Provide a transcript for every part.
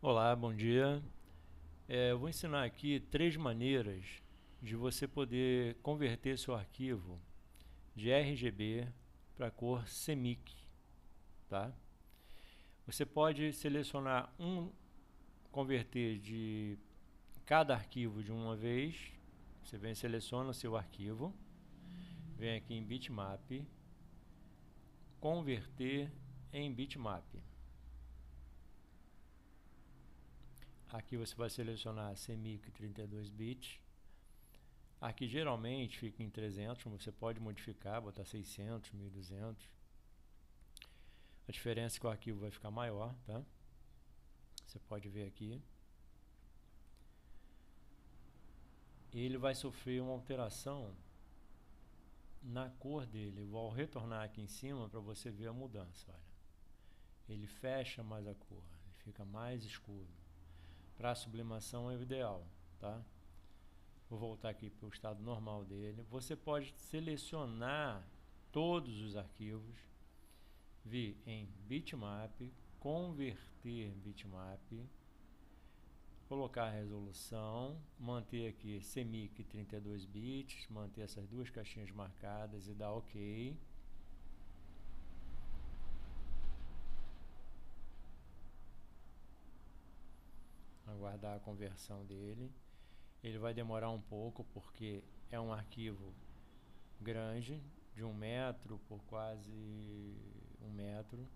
Olá, bom dia. Eu vou ensinar aqui 3 maneiras de você poder converter seu arquivo de RGB para a cor CMYK, tá? Você pode selecionar converter de cada arquivo de uma vez. Você vem, seleciona o seu arquivo, vem aqui em bitmap, converter em bitmap. Aqui você vai selecionar CMYK 32 bits. Aqui geralmente fica em 300, você pode modificar, botar 600, 1200. A diferença é que o arquivo vai ficar maior, tá? Você pode ver aqui. Ele vai sofrer uma alteração na cor dele. Eu vou retornar aqui em cima para você ver a mudança, olha. Ele fecha mais a cor, ele fica mais escuro. Para a sublimação é o ideal, tá? Vou voltar aqui para o estado normal dele. Você pode selecionar todos os arquivos, vir em bitmap, converter bitmap, colocar a resolução, manter aqui CMYK 32 bits, manter essas duas caixinhas marcadas e dar OK. Aguardar a conversão dele. Ele vai demorar um pouco porque é um arquivo grande, de 1 metro por quase 1 metro,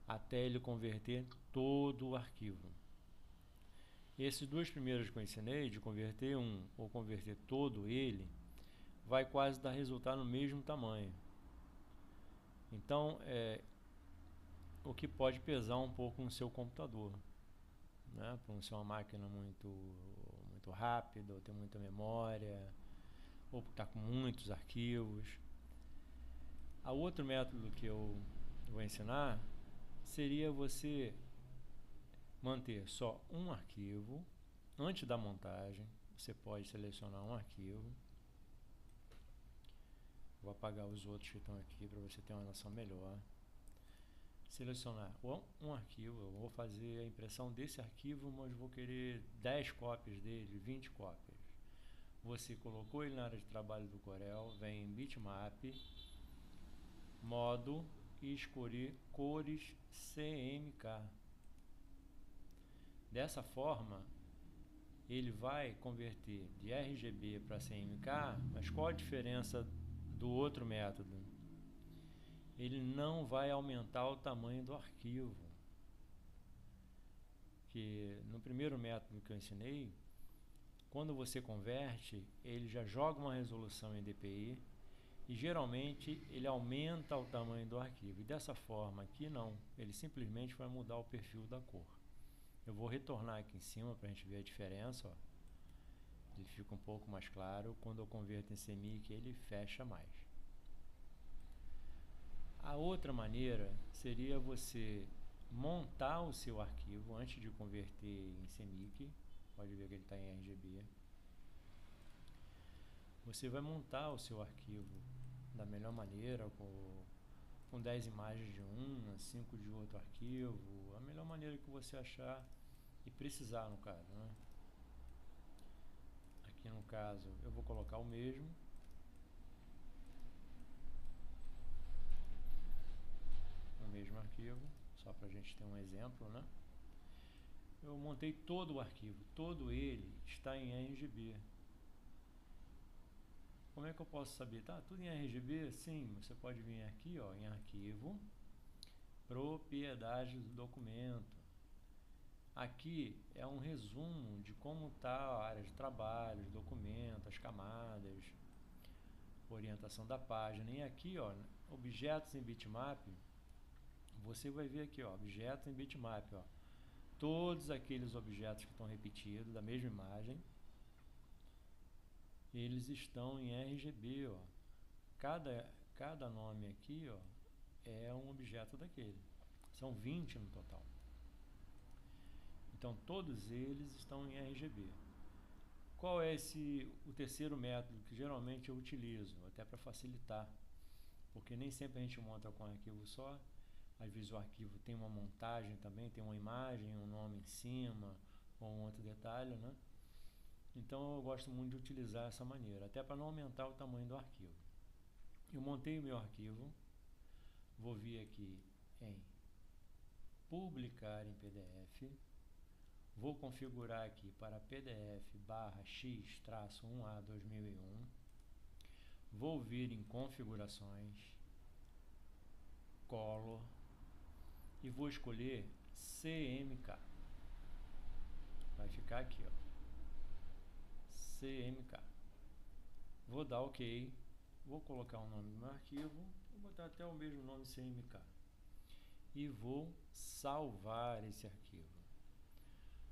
até ele converter todo o arquivo. Esses dois primeiros que eu ensinei, de converter um ou converter todo ele, vai quase dar resultado no mesmo tamanho. Então, o que pode pesar um pouco no seu computador, né? Por não ser uma máquina muito rápida, ou ter muita memória, ou estar com muitos arquivos. O outro método que eu vou ensinar seria você manter só um arquivo. Antes da montagem, você pode selecionar um arquivo. Vou apagar os outros que estão aqui para você ter uma noção melhor. Selecionar um arquivo. Eu vou fazer a impressão desse arquivo, mas vou querer 10 cópias dele, 20 cópias. Você colocou ele na área de trabalho do Corel, vem em bitmap, modo e escolher cores CMYK. Dessa forma, ele vai converter de RGB para CMYK, mas qual a diferença do outro método? Ele não vai aumentar o tamanho do arquivo. Que no primeiro método que eu ensinei, quando você converte, ele já joga uma resolução em DPI e geralmente ele aumenta o tamanho do arquivo. E dessa forma aqui não, ele simplesmente vai mudar o perfil da cor. Eu vou retornar aqui em cima para a gente ver a diferença, ó. Ele fica um pouco mais claro. Quando eu converto em CMYK, ele fecha mais. A outra maneira seria você montar o seu arquivo antes de converter em CMYK. Pode ver que ele está em RGB. Você vai montar o seu arquivo da melhor maneira, com 10 imagens de um, 5 de outro arquivo, a melhor maneira que você achar e precisar, no caso, né? Aqui no caso eu vou colocar o mesmo. O mesmo arquivo, só para a gente ter um exemplo, né? Eu montei todo o arquivo, todo ele está em RGB. Como é que eu posso saber? Tá tudo em RGB? Sim, você pode vir aqui, ó, em arquivo, propriedades do documento. Aqui é um resumo de como está a área de trabalho, os documentos, as camadas, orientação da página. E aqui, ó, objetos em bitmap, você vai ver aqui, ó, objetos em bitmap, ó, todos aqueles objetos que estão repetidos da mesma imagem, eles estão em RGB, ó. Cada nome aqui, ó, é um objeto daquele. São 20 no total. Então todos eles estão em RGB. Qual é o terceiro método que geralmente eu utilizo, até para facilitar, porque nem sempre a gente monta com um arquivo só. Às vezes o arquivo tem uma montagem também, tem uma imagem, um nome em cima, ou um outro detalhe, né? Então eu gosto muito de utilizar essa maneira, até para não aumentar o tamanho do arquivo. Eu montei o meu arquivo, vou vir aqui em publicar em PDF, vou configurar aqui para PDF/X-1A 2001, vou vir em configurações, color e vou escolher CMK. Vai ficar aqui, ó, CMK. Vou dar OK, vou colocar o nome do meu arquivo, vou botar até o mesmo nome CMK e vou salvar esse arquivo.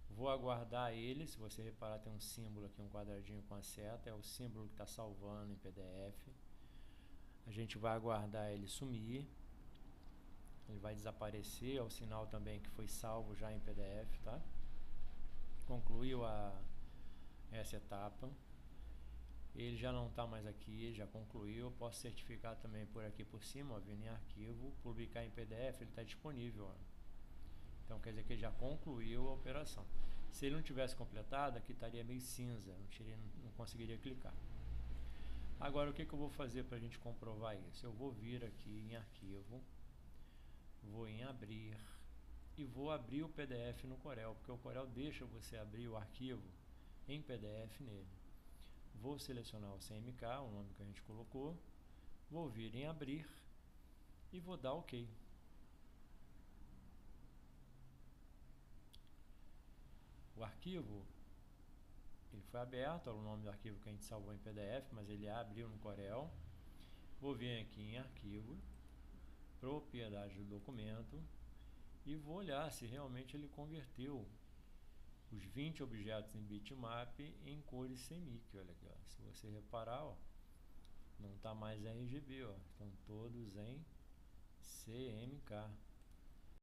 Vou aguardar ele, se você reparar tem um símbolo aqui, um quadradinho com a seta, é o símbolo que está salvando em PDF. A gente vai aguardar ele sumir, ele vai desaparecer, é o sinal também que foi salvo já em PDF, tá? Concluiu essa etapa, ele já não está mais aqui, já concluiu. Eu posso certificar também por aqui por cima, ó, vindo em arquivo, publicar em PDF, ele está disponível, ó. Então quer dizer que ele já concluiu a operação. Se ele não tivesse completado, aqui estaria meio cinza, não conseguiria clicar. Agora o que eu vou fazer para a gente comprovar isso? Eu vou vir aqui em arquivo, vou em abrir e vou abrir o PDF no Corel, porque o Corel deixa você abrir o arquivo em PDF nele. Vou selecionar o CMK, o nome que a gente colocou, vou vir em abrir e vou dar OK. O arquivo ele foi aberto, olha o nome do arquivo que a gente salvou em PDF, mas ele abriu no Corel. Vou vir aqui em arquivo, propriedade do documento e vou olhar se realmente ele converteu os 20 objetos em bitmap em cores CMYK. Olha aqui, ó. Se você reparar, ó, não está mais RGB, ó, estão todos em CMK.